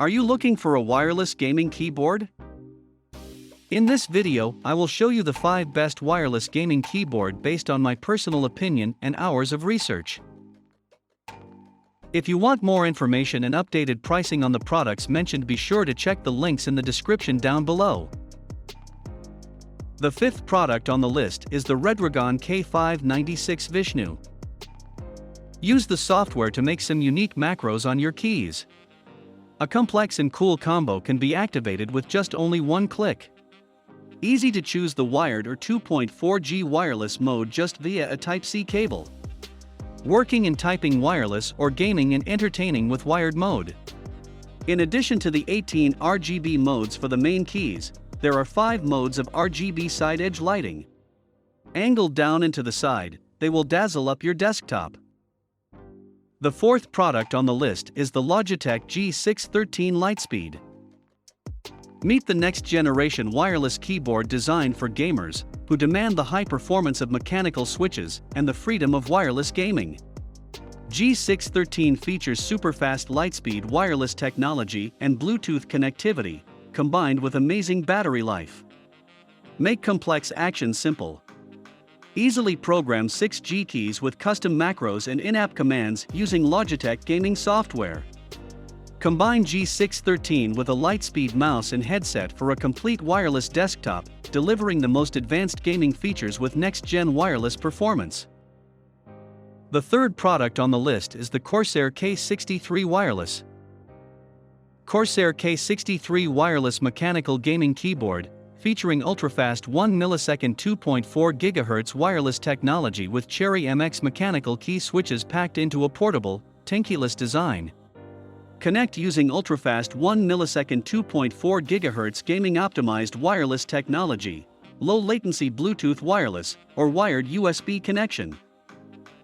Are you looking for a wireless gaming keyboard? In this video, I will show you the 5 best wireless gaming keyboard based on my personal opinion and hours of research. If you want more information and updated pricing on the products mentioned, be sure to check the links in the description down below. The 5th product on the list is the Redragon K596 Vishnu. Use the software to make some unique macros on your keys. A complex and cool combo can be activated with just only one click. Easy to choose the wired or 2.4G wireless mode just via a Type-C cable. Working and typing wireless or gaming and entertaining with wired mode. In addition to the 18 RGB modes for the main keys, there are 5 modes of RGB side edge lighting. Angled down into the side, they will dazzle up your desktop. The 4th product on the list is the Logitech G613 Lightspeed. Meet the next generation wireless keyboard designed for gamers who demand the high performance of mechanical switches and the freedom of wireless gaming. G613 features superfast Lightspeed wireless technology and Bluetooth connectivity, combined with amazing battery life. Make complex actions simple. Easily program 6 G keys with custom macros and in-app commands using Logitech gaming software. Combine G613 with a Lightspeed mouse and headset for a complete wireless desktop, delivering the most advanced gaming features with next-gen wireless performance. The 3rd product on the list is the Corsair K63 Wireless. Corsair K63 Wireless Mechanical Gaming Keyboard, featuring ultrafast 1 millisecond 2.4 GHz wireless technology with Cherry MX mechanical key switches packed into a portable, tankless design. Connect using ultrafast 1 millisecond 2.4 GHz gaming optimized wireless technology, low latency Bluetooth wireless, or wired USB connection.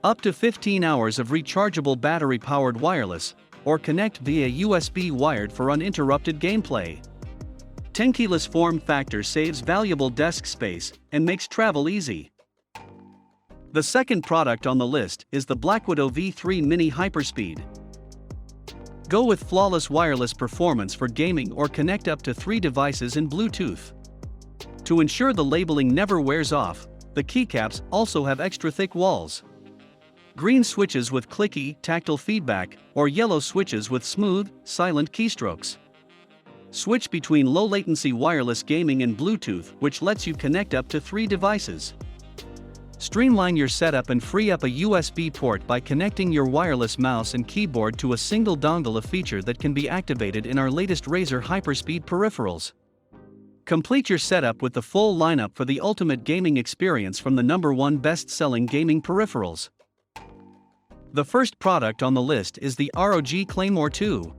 Up to 15 hours of rechargeable battery powered wireless, or connect via USB wired for uninterrupted gameplay. Tankless form factor saves valuable desk space and makes travel easy. The 2nd product on the list is the BlackWidow V3 Mini Hyperspeed. Go with flawless wireless performance for gaming or connect up to 3 devices in Bluetooth. To ensure the labeling never wears off, the keycaps also have extra thick walls. Green switches with clicky, tactile feedback, or yellow switches with smooth, silent keystrokes. Switch between low-latency wireless gaming and Bluetooth, which lets you connect up to 3 devices. Streamline your setup and free up a USB port by connecting your wireless mouse and keyboard to a single dongle, a feature that can be activated in our latest Razer Hyperspeed peripherals. Complete your setup with the full lineup for the ultimate gaming experience from the #1 best-selling gaming peripherals. The 1st product on the list is the ROG Claymore 2.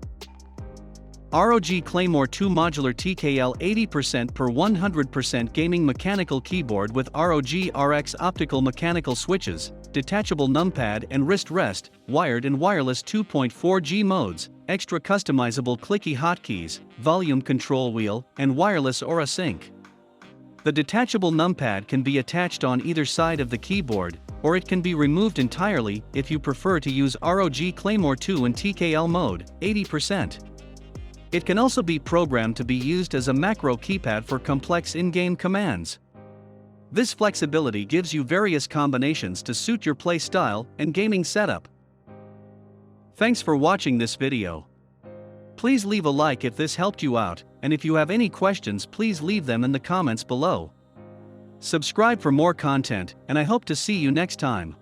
ROG Claymore 2 Modular TKL 80% per 100% gaming mechanical keyboard with ROG RX optical mechanical switches, detachable numpad and wrist rest, wired and wireless 2.4G modes, extra customizable clicky hotkeys, volume control wheel, and wireless Aura sync. The detachable numpad can be attached on either side of the keyboard, or it can be removed entirely if you prefer to use ROG Claymore 2 in TKL mode, 80%. It can also be programmed to be used as a macro keypad for complex in-game commands. This flexibility gives you various combinations to suit your play style and gaming setup. Thanks for watching this video. Please leave a like if this helped you out, and if you have any questions, please leave them in the comments below. Subscribe for more content, and I hope to see you next time.